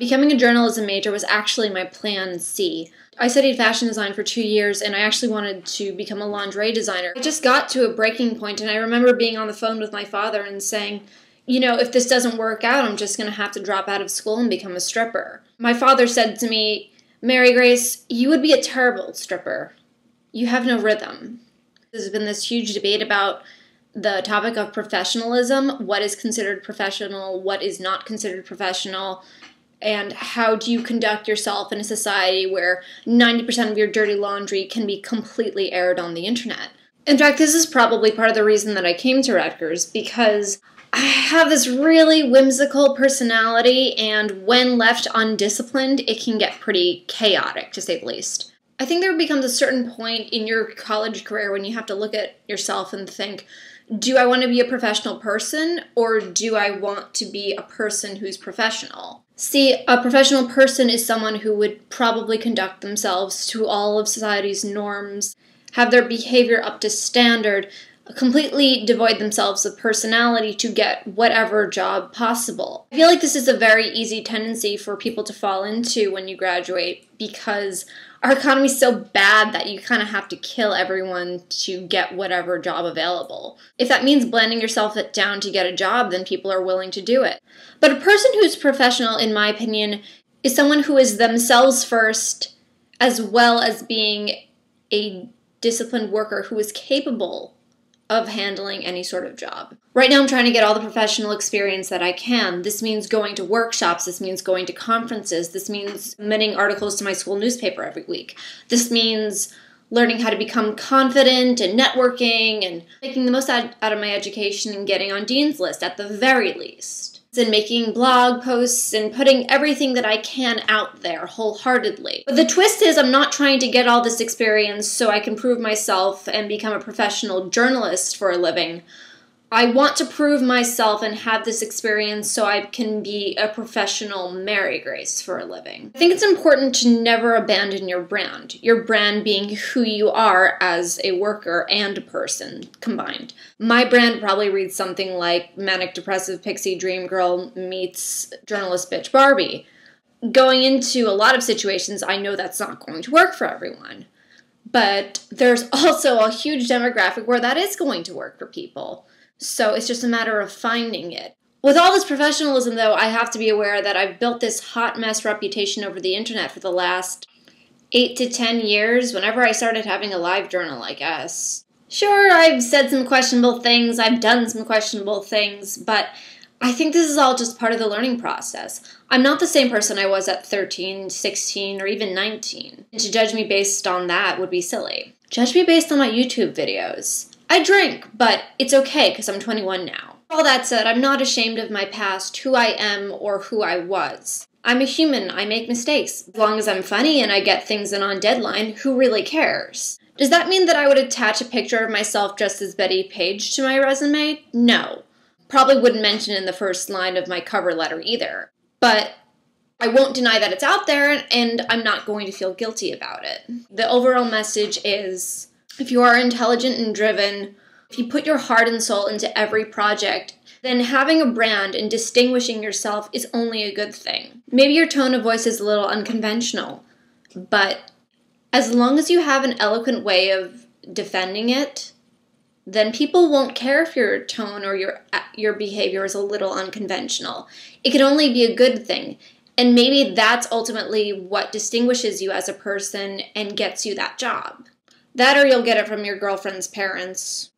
Becoming a journalism major was actually my plan C. I studied fashion design for 2 years, and I actually wanted to become a lingerie designer. I just got to a breaking point, and I remember being on the phone with my father and saying, you know, if this doesn't work out, I'm just going to have to drop out of school and become a stripper. My father said to me, Mary Grace, you would be a terrible stripper. You have no rhythm. There's been this huge debate about the topic of professionalism, what is considered professional, what is not considered professional, and how do you conduct yourself in a society where 90% of your dirty laundry can be completely aired on the internet. In fact, this is probably part of the reason that I came to Rutgers, because I have this really whimsical personality, and when left undisciplined, it can get pretty chaotic, to say the least. I think there becomes a certain point in your college career when you have to look at yourself and think, do I want to be a professional person, or do I want to be a person who's professional? See, a professional person is someone who would probably conduct themselves to all of society's norms, have their behavior up to standard, completely devoid themselves of personality to get whatever job possible. I feel like this is a very easy tendency for people to fall into when you graduate, because our economy is so bad that you kind of have to kill everyone to get whatever job available. If that means blending yourself down to get a job, then people are willing to do it. But a person who's professional, in my opinion, is someone who is themselves first, as well as being a disciplined worker who is capable of handling any sort of job. Right now I'm trying to get all the professional experience that I can. This means going to workshops, this means going to conferences, this means submitting articles to my school newspaper every week. This means learning how to become confident and networking and making the most out of my education and getting on Dean's List at the very least. And making blog posts and putting everything that I can out there wholeheartedly. But the twist is I'm not trying to get all this experience so I can prove myself and become a professional journalist for a living. I want to prove myself and have this experience so I can be a professional Mary Grace for a living. I think it's important to never abandon your brand being who you are as a worker and a person combined. My brand probably reads something like manic depressive pixie dream girl meets journalist bitch Barbie. Going into a lot of situations, I know that's not going to work for everyone. But there's also a huge demographic where that is going to work for people. So it's just a matter of finding it. With all this professionalism, though, I have to be aware that I've built this hot mess reputation over the internet for the last 8 to 10 years, whenever I started having a live journal, I guess. Sure, I've said some questionable things, I've done some questionable things, but I think this is all just part of the learning process. I'm not the same person I was at 13, 16, or even 19. And to judge me based on that would be silly. Judge me based on my YouTube videos. I drink, but it's okay because I'm 21 now. All that said, I'm not ashamed of my past, who I am, or who I was. I'm a human, I make mistakes. As long as I'm funny and I get things in on deadline, who really cares? Does that mean that I would attach a picture of myself dressed as Betty Page to my resume? No. Probably wouldn't mention it in the first line of my cover letter either. But I won't deny that it's out there, and I'm not going to feel guilty about it. The overall message is, if you are intelligent and driven, if you put your heart and soul into every project, then having a brand and distinguishing yourself is only a good thing. Maybe your tone of voice is a little unconventional, but as long as you have an eloquent way of defending it, then people won't care if your tone or your behavior is a little unconventional. It can only be a good thing. And maybe that's ultimately what distinguishes you as a person and gets you that job. That or you'll get it from your girlfriend's parents.